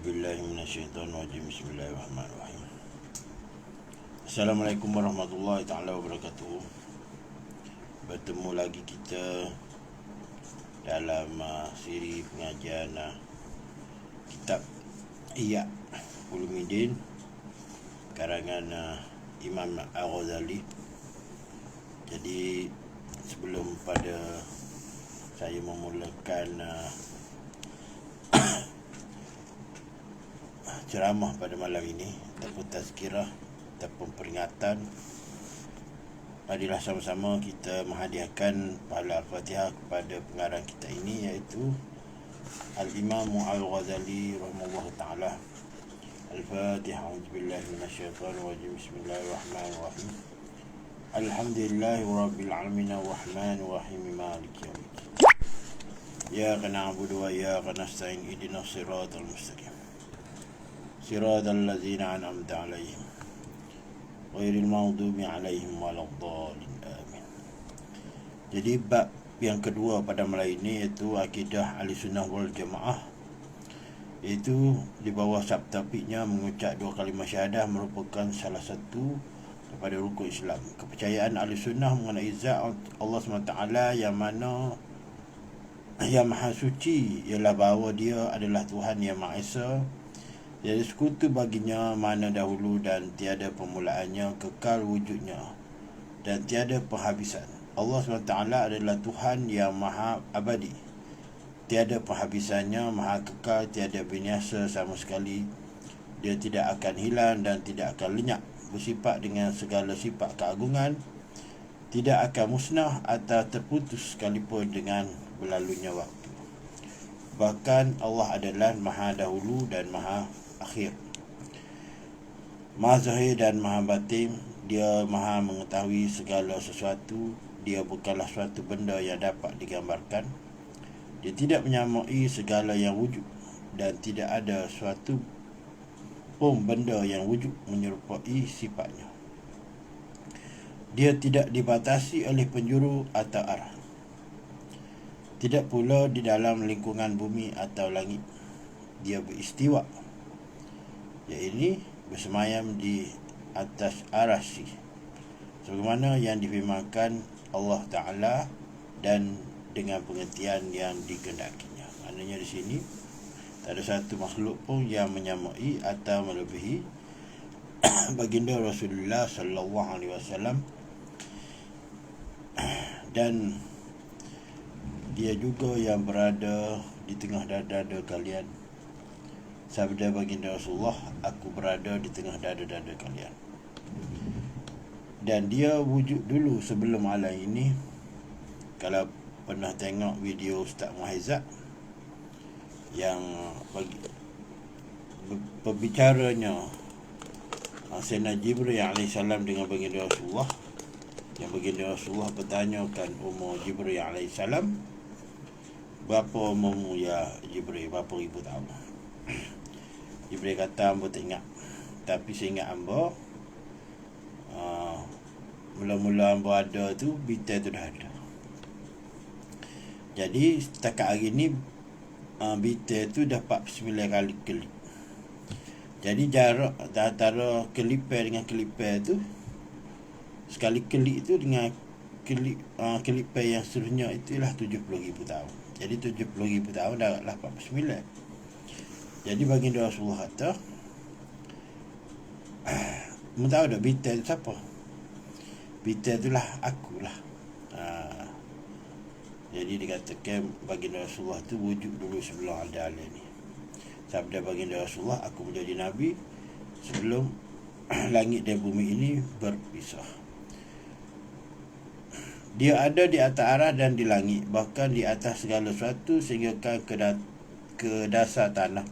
A'udzubillahi minasyaitonirrajim. Bismillahirrahmanirrahim. Assalamualaikum warahmatullahi taala wabarakatuh. Bertemu lagi kita dalam siri pengajian kitab Ihya Ulumuddin karangan Imam Al-Ghazali. Jadi sebelum pada saya memulakan ceramah pada malam ini ataupun tazkirah ataupun peringatan, marilah sama-sama kita menghadiahkan pahala Al-Fatihah kepada pengarang kita ini, iaitu Al-Imam Al-Ghazali rahimahullah ta'ala. Al-Fatihah. A'udzubillahi minasyaitonirrajim. Bismillahirrahmanirrahim. Alhamdulillahi rabbil alamin arrahmanir rahim maliki yaumiddin. Iyyaka na'budu wa iyyaka nasta'in ihdinas siratal mustaqim. Siratal ladzina an'amta 'alaihim ghairil maghdubi 'alaihim waladdallin. Amin. Jadi bab yang kedua pada malam ini iaitu akidah Ahlussunnah wal Jamaah, iaitu di bawah subtopiknya mengucap dua kalimah syahadah merupakan salah satu daripada rukun Islam. Kepercayaan Ahlussunnah mengenai zat Allah SWT yang mana yang maha suci ialah bahawa dia adalah Tuhan yang Maha Esa, tiada sekutu baginya mana dahulu dan tiada permulaannya, kekal wujudnya dan tiada penghabisan. Allah SWT adalah Tuhan yang maha abadi, tiada penghabisannya, maha kekal, tiada binasa sama sekali. Dia tidak akan hilang dan tidak akan lenyap, bersifat dengan segala sifat keagungan, tidak akan musnah atau terputus sekalipun dengan berlalunya waktu. Bahkan Allah adalah maha dahulu dan maha akhir, maha zahir dan maha batin. Dia maha mengetahui segala sesuatu. Dia bukanlah suatu benda yang dapat digambarkan. Dia tidak menyamai segala yang wujud, dan tidak ada suatu pun benda yang wujud menyerupai sifatnya. Dia tidak dibatasi oleh penjuru atau arah, tidak pula di dalam lingkungan bumi atau langit. Dia beristiwa, iaitu bersemayam di atas arasy, sebagaimana yang difirmankan Allah Ta'ala dan dengan pengertian yang dikehendakinya. Maknanya di sini tak ada satu makhluk pun yang menyamai atau melebihi baginda Rasulullah sallallahu alaihi wasallam, dan dia juga yang berada di tengah dada kalian. Sabda baginda Rasulullah, aku berada di tengah dada kalian. Dan dia wujud dulu sebelum alam ini. Kalau pernah tengok video Ustaz Muhaizat yang perbicaranya Sayyidina Jibril alaihissalam dengan baginda Rasulullah, yang baginda Rasulullah bertanyakan umur Jibril alaihissalam, berapa umurmu ya Jibril, berapa ribu tahun? Jibril kata, hamba tak ingat, tapi saya ingat hamba mula-mula hamba ada tu, bita tu dah ada. Jadi setakat hari ni bita tu dapat 9 kali kelip. Jadi jarak antara kelipai dengan kelipai tu, sekali kelip tu dengan kelipai yang seterusnya itu ialah 70,000 tahun. Jadi 70,000 tahun dah 49. Jadi baginda Rasulullah kata, kamu tahu tak bita tu siapa? Bita itulah akulah. Jadi dikatakan baginda Rasulullah tu wujud dulu sebelum ada alam ni. Sabda baginda Rasulullah, aku menjadi Nabi sebelum langit dan bumi ini berpisah. Dia ada di atas arah dan di langit, bahkan di atas segala sesuatu sehingga ke dasar tanah,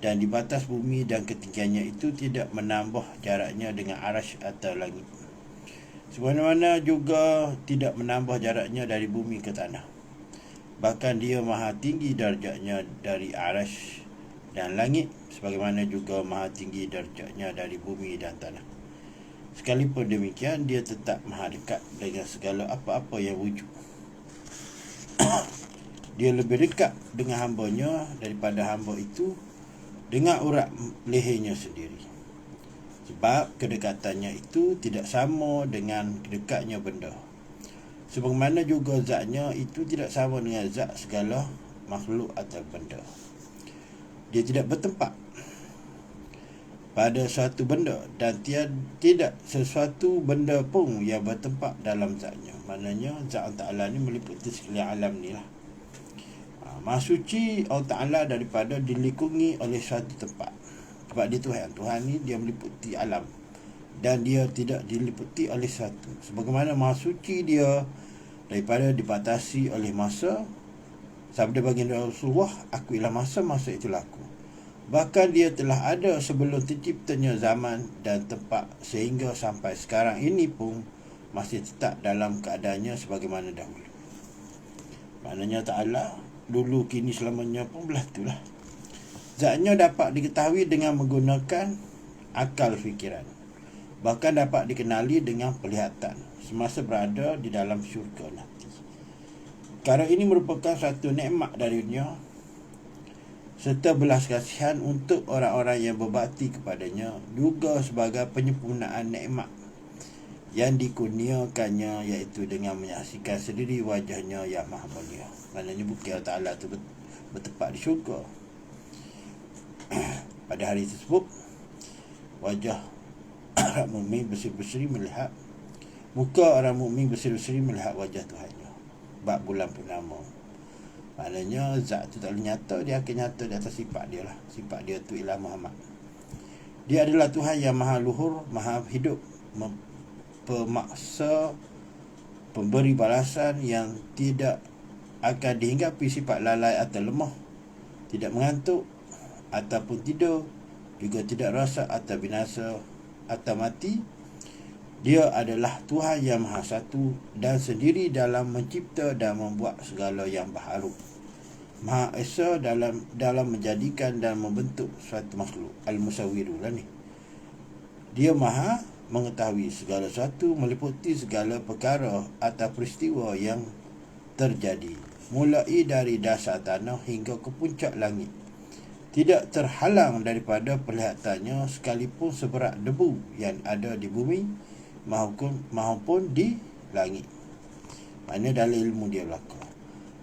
dan di batas bumi dan ketinggiannya itu tidak menambah jaraknya dengan arasy atau langit. Sebagaimana juga tidak menambah jaraknya dari bumi ke tanah. Bahkan dia maha tinggi darjatnya dari arasy dan langit, sebagaimana juga maha tinggi darjatnya dari bumi dan tanah. Sekalipun demikian, dia tetap maha dekat dengan segala apa-apa yang wujud. Dia lebih dekat dengan hambanya daripada hamba itu dengan urat lehernya sendiri. Sebab kedekatannya itu tidak sama dengan dekatnya benda. Sebagaimana juga zatnya itu tidak sama dengan zat segala makhluk atau benda. Dia tidak bertempat pada suatu benda dan tidak sesuatu benda pun yang bertempat dalam zatnya. Maknanya zat Allah Ta'ala ni meliputi sekalian alam ni lah. Maha suci Allah Ta'ala daripada dilingkungi oleh suatu tempat. Sebab dia Tuhan. Tuhan ni dia meliputi alam dan dia tidak diliputi oleh satu. Sebagaimana maha suci dia daripada dibatasi oleh masa. Sabda baginda Rasulullah, aku ialah masa, masa itulah aku. Bahkan dia telah ada sebelum terciptanya zaman dan tempat, sehingga sampai sekarang ini pun masih tetap dalam keadaannya sebagaimana dahulu. Maknanya Ta'ala dulu, kini, selamanya pun belah itulah. Zatnya dapat diketahui dengan menggunakan akal fikiran. Bahkan dapat dikenali dengan penglihatan semasa berada di dalam syurga nanti. Perkara ini merupakan satu nikmat darinya serta belas kasihan untuk orang-orang yang berbakti kepadanya, juga sebagai penyempurnaan nikmat yang dikurniakannya, iaitu dengan menyaksikan sendiri wajahnya yang maha mulia. Maknanya bukit Allah Ta'ala itu bertempat di syurga. Pada hari tersebut, wajah orang mukmin berseri-berseri melihat muka orang mukmin berseri-berseri melihat wajah Tuhannya bab bulan purnama. Maknanya zat tu tak boleh nyata, dia akan nyata di atas sifat dia lah. Sifat dia tu ialah Muhammad. Dia adalah Tuhan yang maha luhur, maha hidup, pemaksa, pemberi balasan yang tidak akan dihinggapi sifat lalai atau lemah, tidak mengantuk ataupun tidur, juga tidak rasa atau binasa atau mati. Dia adalah Tuhan yang maha satu dan sendiri dalam mencipta dan membuat segala yang baharu. Maha Esa dalam menjadikan dan membentuk suatu makhluk. Al-Musawwiru lah ni. Dia maha mengetahui segala sesuatu, meliputi segala perkara atau peristiwa yang terjadi, mulai dari dasar tanah hingga ke puncak langit. Tidak terhalang daripada perlihatannya sekalipun seberat debu yang ada di bumi maupun di langit. Maknanya dalam ilmu dia belaka.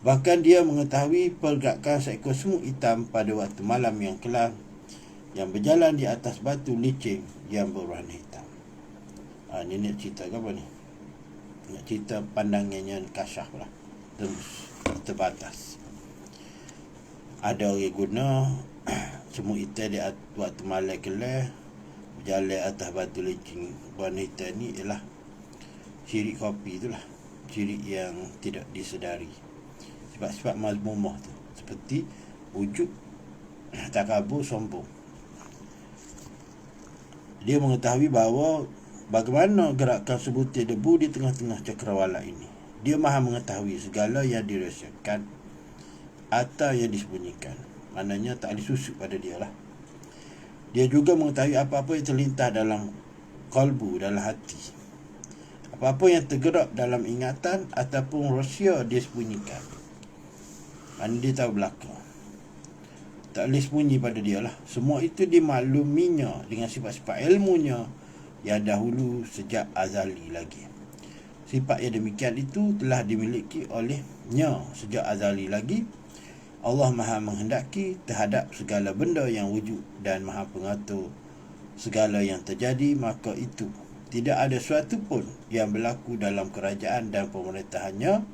Bahkan dia mengetahui pergerakan seekor semut hitam pada waktu malam yang kelam, yang berjalan di atas batu licin yang berwarna hitam. Ni nak cerita ke apa ni? Nak cerita pandangannya kasyaf lah, terbatas. Ada orang guna semut hitam di waktu malam kelam, berjalan atas batu licin warna hitam ni ialah syirik kopi itulah. Syirik yang tidak disedari. Sifat-sifat mazmumah tu, seperti wujud, takabur, sombong. Dia mengetahui bahawa bagaimana gerakan sebutir debu di tengah-tengah cakrawala ini. Dia maha mengetahui segala yang dirahsiakan atau yang disembunyikan. Maknanya tak boleh susuk pada dia lah. Dia juga mengetahui apa-apa yang terlintas dalam kalbu, dalam hati. Apa-apa yang tergerak dalam ingatan ataupun rahsia dia sembunyikan. Maknanya dia tahu belakang. Tak boleh sembunyi pada dia lah. Semua itu dimakluminya dengan sifat-sifat ilmunya yang dahulu sejak azali lagi. Sifat yang demikian itu telah dimiliki olehnya sejak azali lagi. Allah maha menghendaki terhadap segala benda yang wujud dan maha pengatur segala yang terjadi. Maka itu tidak ada sesuatu pun yang berlaku dalam kerajaan dan pemerintahannya,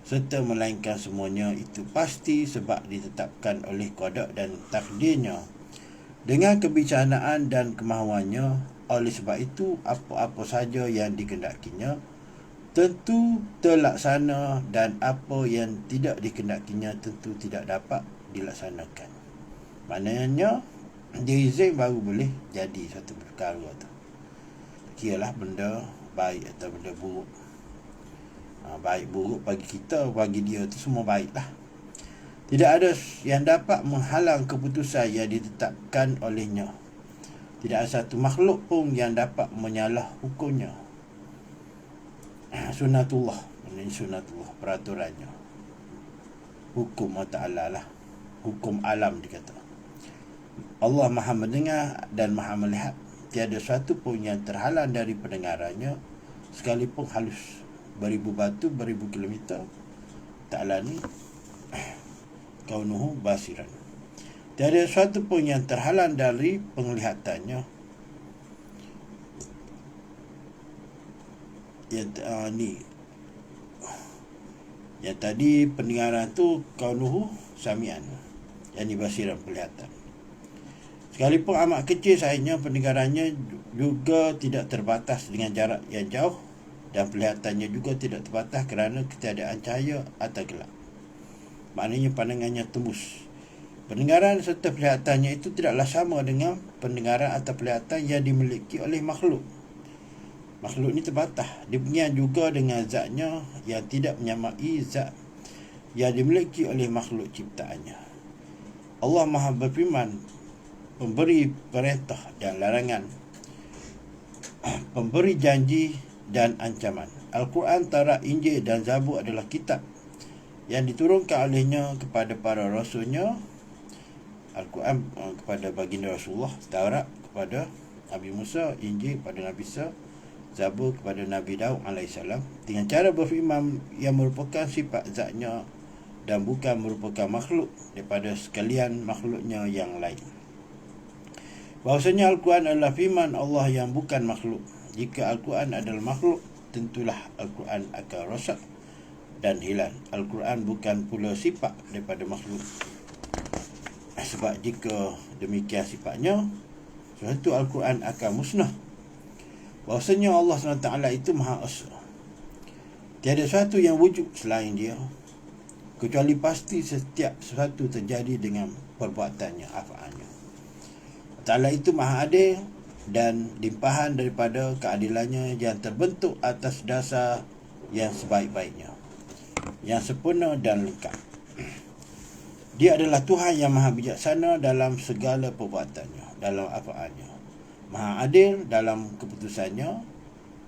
serta melainkan semuanya itu pasti sebab ditetapkan oleh qada dan takdirnya dengan kebijaksanaan dan kemahuannya. Oleh sebab itu, apa-apa saja yang dikehendakinya tentu terlaksana, dan apa yang tidak dikehendakinya tentu tidak dapat dilaksanakan. Maknanya dia izin baru boleh jadi satu perkara tu. Kiralah benda baik atau benda buruk. Baik buruk bagi kita, bagi dia tu semua baik lah. Tidak ada yang dapat menghalang keputusan yang ditetapkan olehnya. Tidak ada satu makhluk pun yang dapat menyalah hukumnya. Sunnatullah, ini sunnatullah, peraturannya. Hukum Allah Ta'ala lah. Hukum alam dikata. Allah Maha mendengar dan Maha melihat. Tiada suatu pun yang terhalang dari pendengarannya, sekalipun halus beribu batu, beribu kilometer. Ta'ala ni kaunuhu basiran. Tiada suatu pun yang terhalang dari penglihatannya. Yang tadi pendengaran tu kaunuhu samian, yang ni basiran, penglihatan. Sekalipun amat kecil saiznya, pendengarannya juga tidak terbatas dengan jarak yang jauh, dan penglihatannya juga tidak terbatas kerana ketiadaan cahaya atau gelap. Maknanya pandangannya tembus. Pendengaran serta penglihatannya itu tidaklah sama dengan pendengaran atau penglihatan yang dimiliki oleh makhluk. Makhluk ini terbatas. Demikian juga dengan zatnya yang tidak menyamai zat yang dimiliki oleh makhluk ciptaannya. Allah Maha berfirman, pemberi perintah dan larangan, pemberi janji dan ancaman. Al-Quran, Taurat, Injil dan Zabur adalah kitab yang diturunkan olehnya kepada para rasulnya. Al-Quran kepada baginda Rasulullah, Taurat kepada Nabi Musa, Injil kepada Nabi Isa, Zabur kepada Nabi Daud AS, dengan cara berfirman yang merupakan sifat zatnya dan bukan merupakan makhluk daripada sekalian makhluknya yang lain. Bahawasanya Al-Quran adalah firman Allah yang bukan makhluk. Jika Al-Quran adalah makhluk, tentulah Al-Quran akan rosak dan hilang. Al-Quran bukan pula sifat daripada makhluk. Sebab jika demikian sifatnya, suatu Al-Quran akan musnah. Bahawasanya Allah SWT itu Maha Esa. Tiada sesuatu yang wujud selain Dia, kecuali pasti setiap sesuatu terjadi dengan perbuatannya, af'alnya. Ta'ala itu Maha Adil dan limpahan daripada keadilannya yang terbentuk atas dasar yang sebaik-baiknya, yang sempurna dan lengkap. Dia adalah Tuhan yang Maha bijaksana dalam segala perbuatannya, dalam af'alnya. Maha adil dalam keputusannya.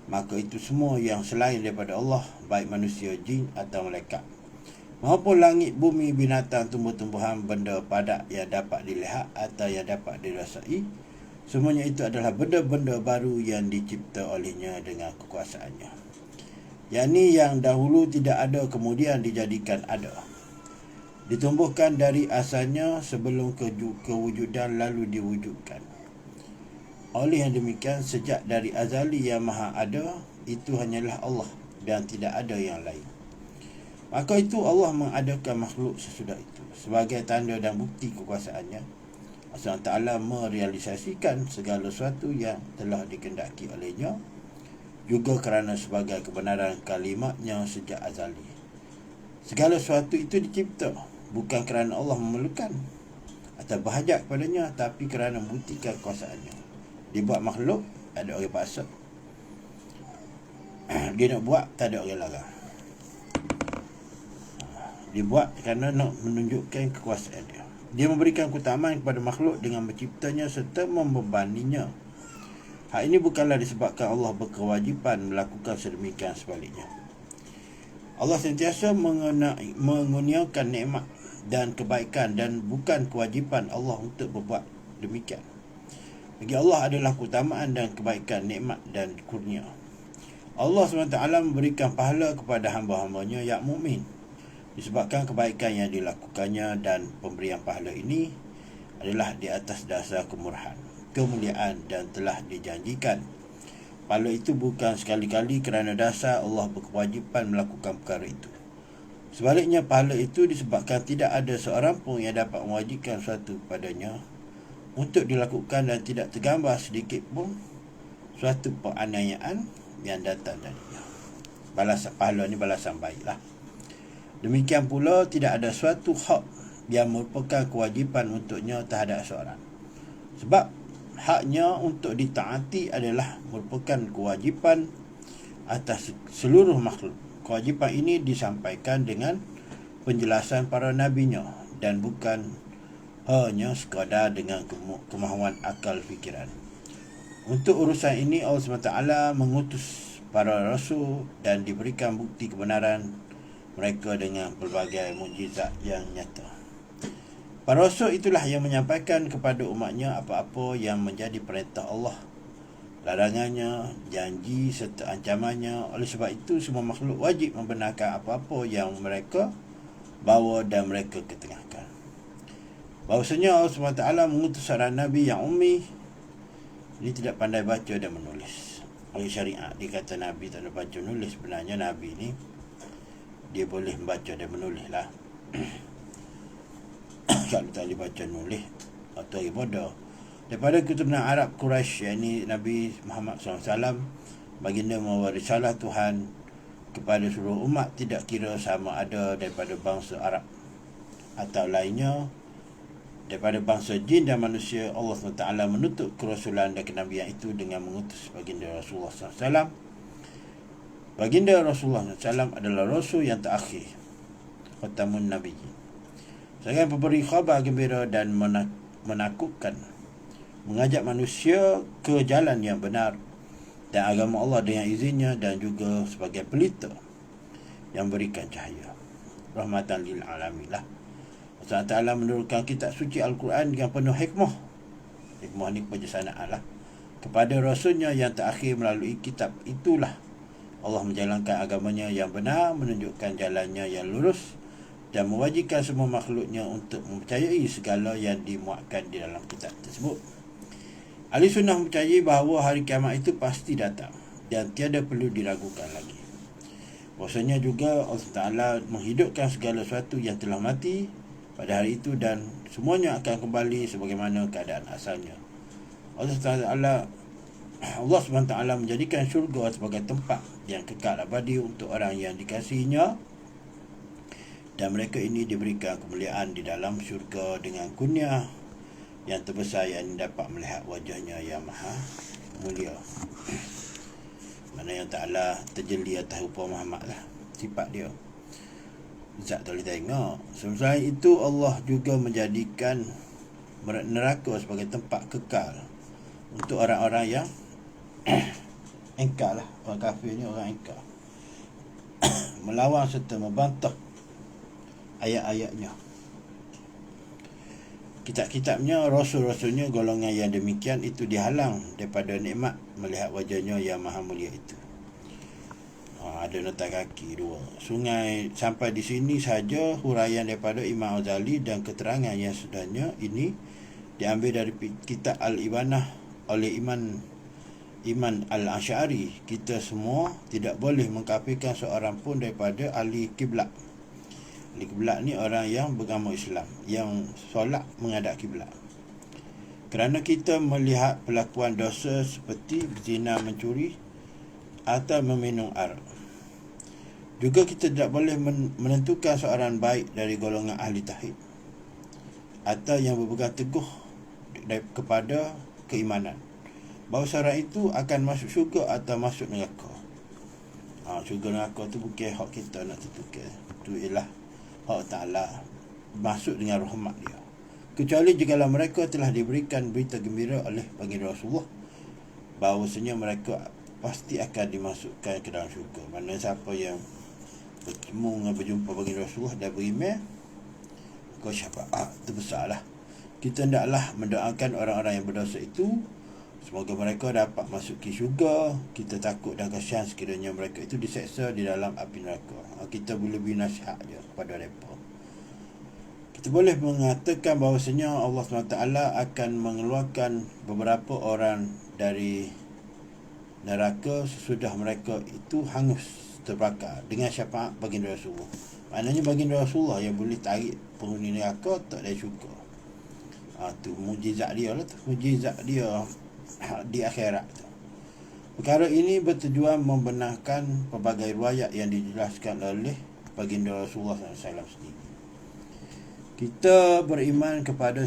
Maka itu semua yang selain daripada Allah, baik manusia, jin atau malaikat, maupun langit, bumi, binatang, tumbuh-tumbuhan, benda padat yang dapat dilihat atau yang dapat dirasai, semuanya itu adalah benda-benda baru yang dicipta olehnya dengan kekuasaannya, yakni yang dahulu tidak ada kemudian dijadikan ada, ditumbuhkan dari asalnya sebelum kewujudan lalu diwujudkan. Oleh yang demikian, sejak dari azali yang Maha ada, itu hanyalah Allah dan tidak ada yang lain. Maka itu Allah mengadakan makhluk sesudah itu sebagai tanda dan bukti kekuasaannya. Allah Ta'ala merealisasikan segala sesuatu yang telah dikehendaki olehnya, juga kerana sebagai kebenaran kalimatnya sejak azali. Segala sesuatu itu dicipta bukan kerana Allah memerlukan atau berhajat kepadanya, tapi kerana membuktikan kuasaannya. Dibuat makhluk, ada orang paksa. Dia nak buat, tak ada orang larang. Dibuat kerana nak menunjukkan kekuasaan dia. Dia memberikan keutamaan kepada makhluk dengan menciptanya serta membebaninya. Hal ini bukanlah disebabkan Allah berkewajipan melakukan sedemikian, sebaliknya. Allah sentiasa mengurniakan nikmat dan kebaikan, dan bukan kewajipan Allah untuk berbuat demikian. Bagi Allah adalah keutamaan dan kebaikan, nikmat dan kurnia. Allah SWT memberikan pahala kepada hamba-hambanya yang mukmin disebabkan kebaikan yang dilakukannya, dan pemberian pahala ini adalah di atas dasar kemurahan, kemuliaan, dan telah dijanjikan. Pahala itu bukan sekali-kali kerana dasar Allah berkewajipan melakukan perkara itu. Sebaliknya, pahala itu disebabkan tidak ada seorang pun yang dapat mewajibkan sesuatu kepadanya untuk dilakukan, dan tidak tergambar sedikit pun suatu penganiayaan yang datang darinya. Balasan pahala ni balasan baiklah. Demikian pula tidak ada suatu hak yang merupakan kewajipan untuknya terhadap seorang, sebab haknya untuk ditaati adalah merupakan kewajipan atas seluruh makhluk. Kewajipan ini disampaikan dengan penjelasan para nabinya, dan bukan hanya sekadar dengan kemahuan akal fikiran. Untuk urusan ini Allah SWT mengutus para rasul dan diberikan bukti kebenaran mereka dengan pelbagai mukjizat yang nyata. Para rasul itulah yang menyampaikan kepada umatnya apa-apa yang menjadi perintah Allah, larangannya, janji serta ancamannya. Oleh sebab itu, semua makhluk wajib membenarkan apa-apa yang mereka bawa dan mereka ketengahkan. Bahawasanya Allah SWT mengutus seorang Nabi yang ummi, ini tidak pandai baca dan menulis. Oleh syariat, dia kata Nabi tak ada baca menulis. Sebenarnya Nabi ni dia boleh membaca dan menulis lah. Kalau tak boleh baca nulis atau lagi bodoh. Daripada keturunan Arab Quraisy, yakni Nabi Muhammad SAW, baginda membawa risalah Tuhan kepada seluruh umat, tidak kira sama ada daripada bangsa Arab atau lainnya, daripada bangsa jin dan manusia. Allah SWT menutup kerasulan dan kenabian itu dengan mengutus baginda Rasulullah SAW. Baginda Rasulullah SAW adalah Rasul yang terakhir, Khatamun Nabiyyin, sebagai pemberi khabar gembira dan menakutkan, mengajak manusia ke jalan yang benar dan agama Allah dengan izinnya, dan juga sebagai pelita yang berikan cahaya, rahmatan lil alamin lah. Allah Ta'ala menurunkan kitab suci Al-Quran dengan penuh hikmah. Hikmah ni kebijaksanaan lah. Kepada Rasulnya yang terakhir, melalui kitab itulah Allah menjalankan agamanya yang benar, menunjukkan jalannya yang lurus, dan mewajibkan semua makhluknya untuk mempercayai segala yang dimuatkan di dalam kitab tersebut. Ahli sunnah mempercayai bahawa hari kiamat itu pasti datang dan tiada perlu diragukan lagi. Bahasanya juga Allah Ta'ala menghidupkan segala sesuatu yang telah mati pada hari itu, dan semuanya akan kembali sebagaimana keadaan asalnya. Allah SWT menjadikan syurga sebagai tempat yang kekal abadi untuk orang yang dikasihinya, dan mereka ini diberikan kemuliaan di dalam syurga dengan kurnia yang terbesar, yang dapat melihat wajahnya yang maha mulia. Mana yang Ta'ala terjeli atas rupa Muhammad lah, sifat dia, zat tak boleh tengok. Selain itu, Allah juga menjadikan neraka sebagai tempat kekal untuk orang-orang yang engkar lah. Orang kafir ni orang engkar, melawan serta membantah ayat-ayatnya, kitab-kitabnya, rasul-rasulnya. Golongan yang demikian itu dihalang daripada nikmat melihat wajahnya yang maha mulia itu. Ada nota kaki dua. Sungai. Sampai di sini saja huraian daripada Imam Ghazali, dan keterangan yang sudahnya ini diambil dari kitab Al-Ibanah oleh Iman Al-Asy'ari. Kita semua tidak boleh mengkafirkan seorang pun daripada ahli kiblat. Ahli kiblat ni orang yang beragama Islam, yang solat menghadap kiblat. Kerana kita melihat pelakuan dosa seperti zina, mencuri atau meminum arak. Juga kita tidak boleh menentukan seorang baik dari golongan ahli tauhid atau yang berpegang teguh kepada keimanan, bahawa seorang itu akan masuk syurga atau masuk neraka. Syurga neraka tu bukan hak kita nak tentukan. Itu ialah hak Ta'ala, masuk dengan rahmat dia. Kecuali jikalau mereka telah diberikan berita gembira oleh baginda Rasulullah bahawasanya mereka pasti akan dimasukkan ke dalam syurga. Mana siapa yang berjumpa baginda Rasulullah dan beriman, kau syafaat terbesarlah. Kita hendaklah mendoakan orang-orang yang berdosa itu, semoga mereka dapat masuk ke syurga. Kita takut dan kasihan sekiranya mereka itu diseksa di dalam api neraka. Kita boleh beri nasihat je kepada mereka. Kita boleh mengatakan bahawasanya Allah SWT akan mengeluarkan beberapa orang dari neraka sesudah mereka itu hangus terbakar dengan syafaat baginda Rasulullah. Maknanya baginda Rasulullah yang boleh tarik penghuni neraka tak dari syurga. Tu mujizat dia lah tu. Mujizat dia di akhirat tu. Perkara ini bertujuan membenarkan pelbagai riwayat yang dijelaskan oleh baginda Rasulullah SAW sendiri. Kita beriman kepada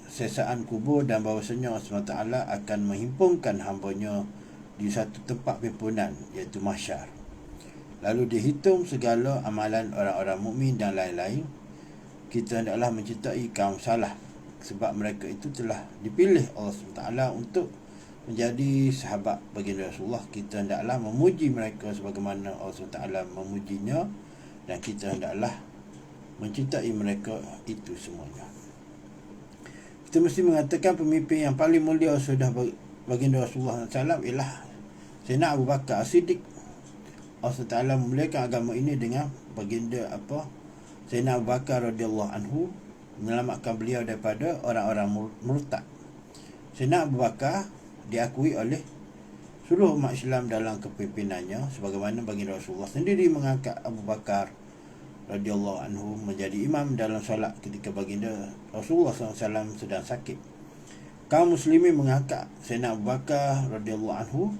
sesaan kubur, dan bahawasanya Allah SWT akan menghimpunkan hambanya di satu tempat pimpinan, iaitu mahsyar. Lalu dihitung segala amalan orang-orang mukmin dan lain-lain. Kita hendaklah mencintai kaum salah, sebab mereka itu telah dipilih Allah SWT untuk menjadi sahabat baginda Rasulullah. Kita hendaklah memuji mereka sebagaimana Allah SWT memujinya, dan kita hendaklah mencintai mereka itu semuanya. kita mesti mengatakan pemimpin yang paling mulia sudah baginda Rasulullah SAW ialah Sayyidina Abu Bakar As-Siddiq. Allah Ta'ala memuliakan agama ini dengan baginda Sayyidina Abu Bakar radhiyallahu anhu, menyelamatkan beliau daripada orang-orang murtad. Sayyidina Abu Bakar diakui oleh seluruh umat Islam dalam kepimimpinannya, sebagaimana baginda Rasulullah sendiri mengangkat Abu Bakar radhiyallahu anhu menjadi imam dalam solat ketika baginda Rasulullah SAW sedang sakit. Kaum muslimin mengangkat Sayyidina Abu Bakar radhiyallahu anhu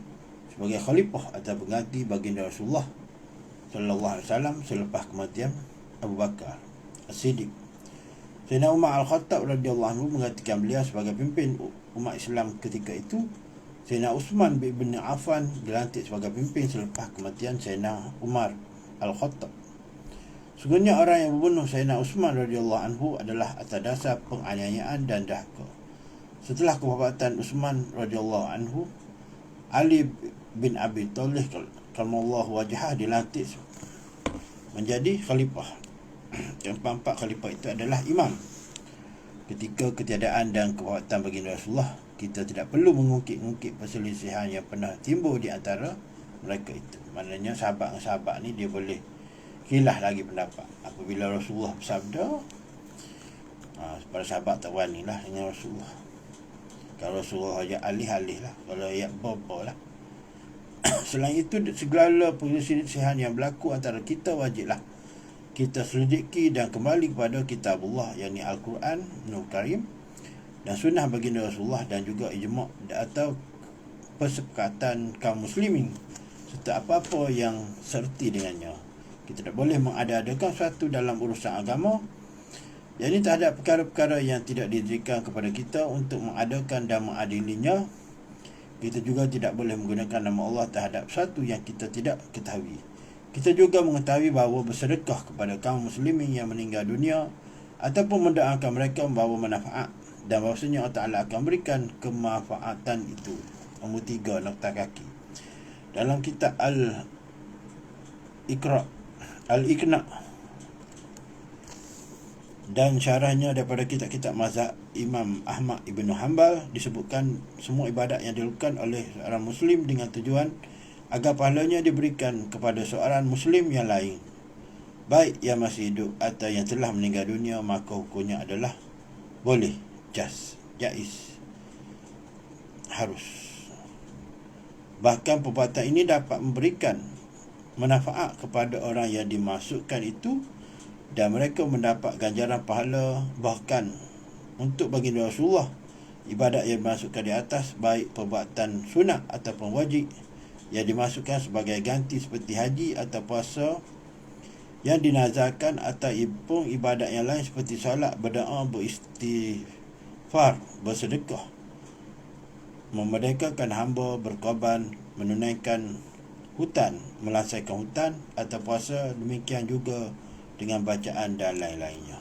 sebagai khalifah atau pengganti baginda Rasulullah sallallahu alaihi wasallam selepas kematian Abu Bakar As-Siddiq. Sayyidina Umar Al-Khattab radhiyallahu anhu menggantikan beliau sebagai pimpin umat Islam ketika itu. Sayyidina Uthman bin Affan dilantik sebagai pimpin selepas kematian Sayyidina Umar Al-Khattab. Sungguhnya orang yang membunuh Sayyidina Uthman radhiyallahu anhu adalah atas dasar penganiayaan dan dahka. Setelah kewafatan Uthman radhiyallahu anhu, Ali bin Abi Thalib karramallahu wajhah dilantik menjadi khalifah. Keempat khalifah itu adalah imam. Ketika ketiadaan dan kewafatan baginda Rasulullah, kita tidak perlu mengungkit-ungkit perselisihan yang pernah timbul di antara mereka itu. Maknanya sahabat ni dia boleh khilaf lagi pendapat. Apabila Rasulullah bersabda, para sahabat tak berani lah dengan Rasulullah. Kalau Rasulullah ajak alih-alih lah, kalau ayat bobo lah. Selain itu, segala perselisihan yang berlaku antara kita wajiblah kita selidiki dan kembali kepada kitabullah, yakni Al-Quran Nur Karim dan sunnah baginda Rasulullah, dan juga ijma' atau persepakatan kaum muslimin serta apa-apa yang serti dengannya. Kita tak boleh mengada-adakan sesuatu dalam urusan agama, yakni terhadap perkara-perkara yang tidak didirikan kepada kita untuk mengadakan dan mengadilinya. Kita juga tidak boleh menggunakan nama Allah terhadap sesuatu yang kita tidak ketahui. Kita juga mengetahui bahawa bersedekah kepada kaum muslimin yang meninggal dunia ataupun mendoakan mereka membawa manfaat, dan bahawasanya Allah Ta'ala akan berikan kemanfaatan itu. Nombor 3 nokta kaki dalam kitab Al-Iqna dan syarahnya daripada kitab-kitab mazhab Imam Ahmad Ibn Hanbal, disebutkan semua ibadat yang dilakukan oleh seorang muslim dengan tujuan agar pahalanya diberikan kepada seorang muslim yang lain, baik yang masih hidup atau yang telah meninggal dunia, maka hukumnya adalah boleh, jaiz, harus. Bahkan perbuatan ini dapat memberikan manfaat kepada orang yang dimasukkan itu, dan mereka mendapat ganjaran pahala. Bahkan untuk baginda Rasulullah, ibadat yang dimasukkan di atas, baik perbuatan sunat ataupun wajib yang dimasukkan sebagai ganti seperti haji atau puasa yang dinazarkan, ataupun ibadat yang lain seperti salat, berdoa, beristighfar, bersedekah, memerdekakan hamba, berkorban, menunaikan hutan, melesaikan hutan atau puasa, demikian juga dengan bacaan dan lain-lainnya.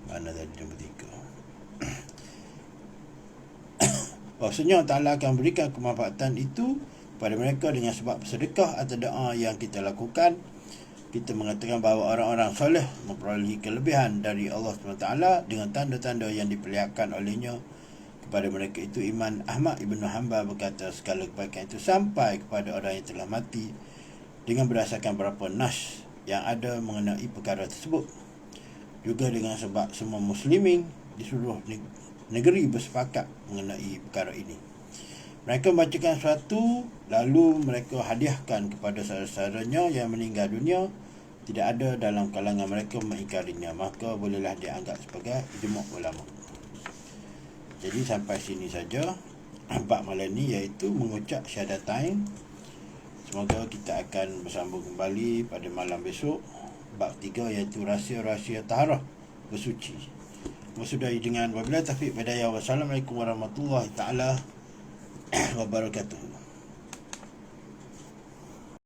Mana tadi nombor 3? Bahawasanya Allah Ta'ala akan berikan kemanfaatan itu kepada mereka dengan sebab sedekah atau doa yang kita lakukan. Kita mengatakan bahawa orang-orang soleh memperolehi kelebihan dari Allah SWT dengan tanda-tanda yang diperlihatkan olehnya kepada mereka itu. Imam Ahmad Ibn Hanbal berkata, segala kebaikan itu sampai kepada orang yang telah mati dengan berdasarkan beberapa nas yang ada mengenai perkara tersebut. Juga dengan sebab semua muslimin di seluruh negeri bersepakat mengenai perkara ini. Mereka membacakan sesuatu, lalu mereka hadiahkan kepada saudara-saudaranya yang meninggal dunia. Tidak ada dalam kalangan mereka mengingkarinya, maka bolehlah dianggap sebagai ijma' ulama. Jadi sampai sini saja bab malam ini, iaitu mengucap syahadatain. Semoga kita akan bersambung kembali pada malam besok, bab 3, iaitu rahsia-rahsia taharah bersuci. Bersudahi dengan wabillahi taufiq, hidayah. Wassalamualaikum warahmatullahi taala wabarakatuh.